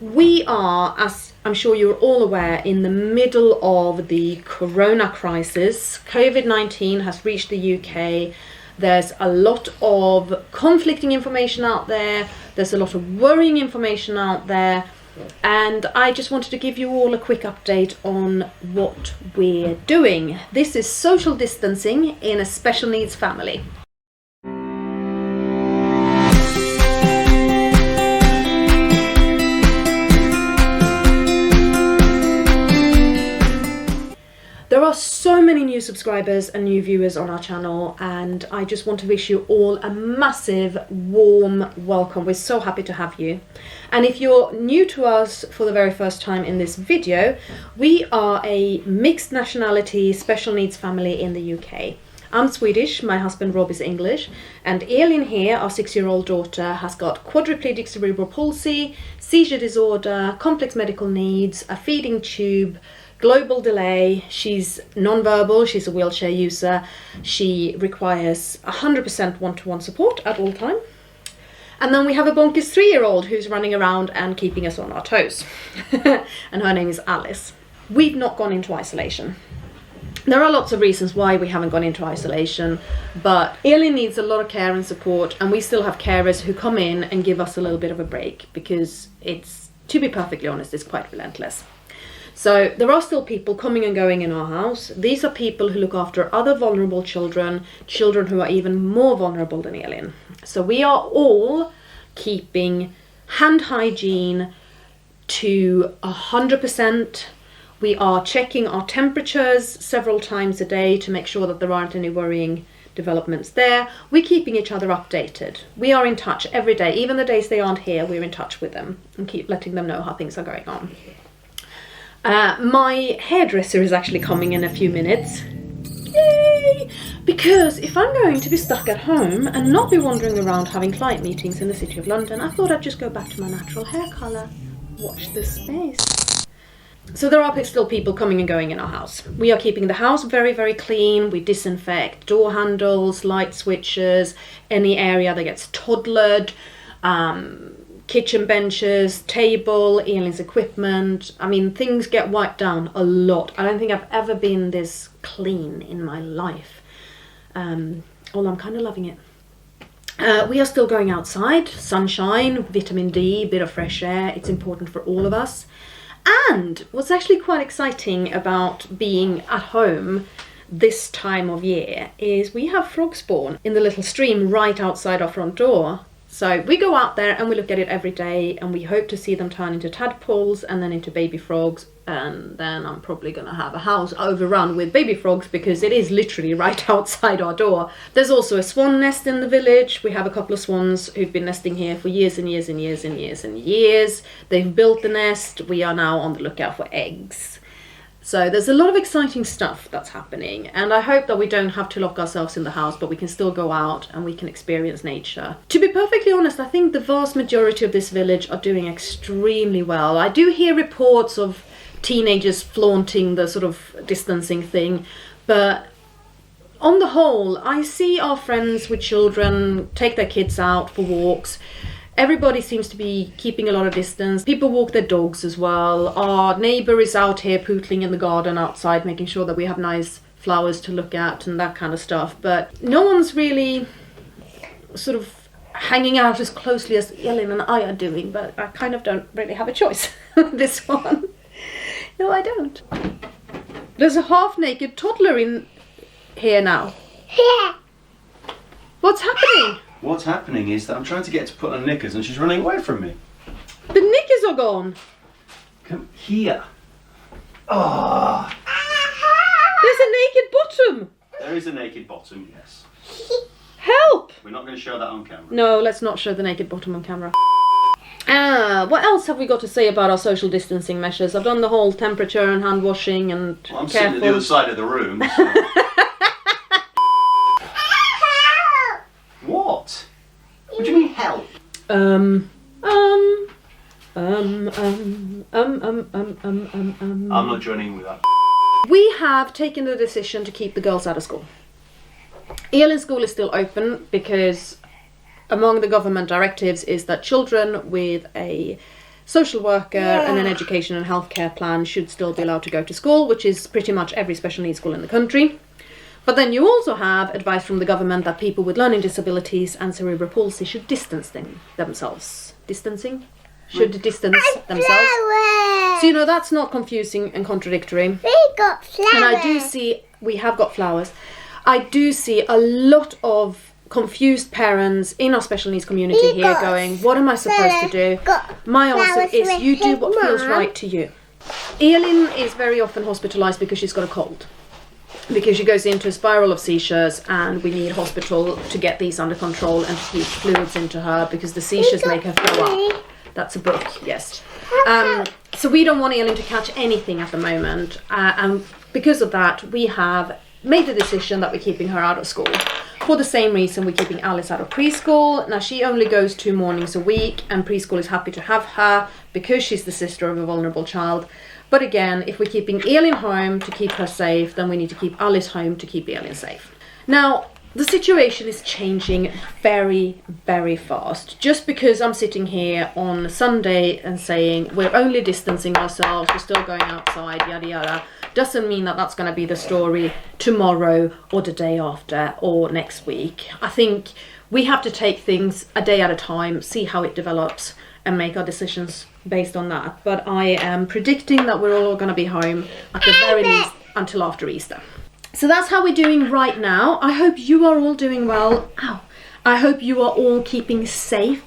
We are, as I'm sure you're all aware, in the middle of the corona crisis. COVID-19 has reached the UK. There's a lot of conflicting information out there. There's a lot of worrying information out there. And I just wanted to give you all a quick update on what we're doing. This is social distancing in a special needs family. There are so many new subscribers and new viewers on our channel, and I just want to wish you all a massive warm welcome. We're so happy to have you. And if you're new to us for the very first time in this video, we are a mixed nationality special needs family in the UK. I'm Swedish, my husband Rob is English, and Elin here, our 6-year-old daughter, has got quadriplegic cerebral palsy, seizure disorder, complex medical needs, a feeding tube, global delay. She's non-verbal, she's a wheelchair user, she requires 100% one-to-one support at all time. And then we have a bonkers 3-year-old who's running around and keeping us on our toes. And her name is Alice. We've not gone into isolation. There are lots of reasons why we haven't gone into isolation, but Elin needs a lot of care and support, and we still have carers who come in and give us a little bit of a break, because it's, to be perfectly honest, it's quite relentless. So there are still people coming and going in our house. These are people who look after other vulnerable children, children who are even more vulnerable than Elin. So we are all keeping hand hygiene to 100%. We are checking our temperatures several times a day to make sure that there aren't any worrying developments there. We're keeping each other updated. We are in touch every day. Even the days they aren't here, we're in touch with them and keep letting them know how things are going on. My hairdresser is actually coming in a few minutes. Yay! Because if I'm going to be stuck at home and not be wandering around having client meetings in the City of London, I thought I'd just go back to my natural hair colour. Watch this space. So there are still people coming and going in our house. We are keeping the house very, very clean. We disinfect door handles, light switches, any area that gets toddlered, kitchen benches, table, Elin's equipment. I mean, things get wiped down a lot. I don't think I've ever been this clean in my life. Although I'm kind of loving it. We are still going outside, sunshine, vitamin D, bit of fresh air. It's important for all of us. And what's actually quite exciting about being at home this time of year is we have frog spawn in the little stream right outside our front door. So we go out there and we look at it every day, and we hope to see them turn into tadpoles and then into baby frogs, and then I'm probably going to have a house overrun with baby frogs because it is literally right outside our door. There's also a swan nest in the village. We have a couple of swans who've been nesting here for years and years and years and years and years. They've built the nest. We are now on the lookout for eggs. So there's a lot of exciting stuff that's happening, and I hope that we don't have to lock ourselves in the house, but we can still go out and we can experience nature. To be perfectly honest, I think the vast majority of this village are doing extremely well. I do hear reports of teenagers flaunting the sort of distancing thing, but on the whole, I see our friends with children take their kids out for walks. Everybody seems to be keeping a lot of distance. People walk their dogs as well. Our neighbour is out here pootling in the garden outside, making sure that we have nice flowers to look at and that kind of stuff. But no one's really sort of hanging out as closely as Elin and I are doing, but I kind of don't really have a choice with this one. No, I don't. There's a half-naked toddler in here now. Yeah. What's happening? What's happening is that I'm trying to get her to put on knickers and she's running away from me. The knickers are gone. Come here. Oh. There's a naked bottom. There is a naked bottom, yes. Help! We're not going to show that on camera. No, let's not show the naked bottom on camera. What else have we got to say about our social distancing measures? I've done the whole temperature and hand washing and well, I'm sitting at the other side of the room. So. What? What do you mean help? I'm not joining in with that. We have taken the decision to keep the girls out of school. Elin's school is still open because among the government directives is that children with a social worker and an education and healthcare plan should still be allowed to go to school, which is pretty much every special needs school in the country. But then you also have advice from the government that people with learning disabilities and cerebral palsy should distance themselves. Distancing? Should distance themselves. So, you know, that's not confusing and contradictory. We got flowers. And I do see, we have got flowers. I do see a lot of confused parents in our special needs community here going, what am I supposed to do? My answer is you do what feels right to you. Elin is very often hospitalised because she's got a cold. Because she goes into a spiral of seizures and we need hospital to get these under control and to keep fluids into her because the seizures make her throw up. That's a book, yes. So we don't want Elin to catch anything at the moment. And because of that, we have made the decision that we're keeping her out of school. For the same reason we're keeping Alice out of preschool. Now she only goes 2 mornings a week and preschool is happy to have her because she's the sister of a vulnerable child. But again, if we're keeping Elin home to keep her safe, then we need to keep Alice home to keep Elin safe. Now, the situation is changing very, very fast. Just because I'm sitting here on Sunday and saying we're only distancing ourselves, we're still going outside, yada yada, doesn't mean that that's going to be the story tomorrow or the day after or next week. I think we have to take things a day at a time, see how it develops and make our decisions based on that. But I am predicting that we're all going to be home at the very least until after Easter. So that's how we're doing right now. I hope you are all doing well. Ow. I hope you are all keeping safe.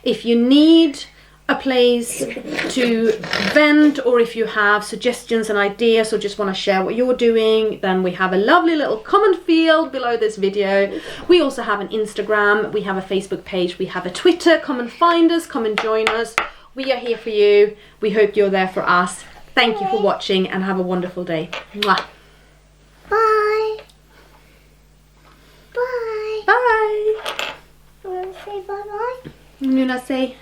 If you need a place to vent or if you have suggestions and ideas or just want to share what you're doing, then we have a lovely little comment field below this video. We also have an Instagram, we have a Facebook page, we have a Twitter. Come and find us, come and join us. We are here for you. We hope you're there for us. Thank you for watching and have a wonderful day. Mwah. Bye. Bye. Bye. You want to say bye-bye? I'm gonna say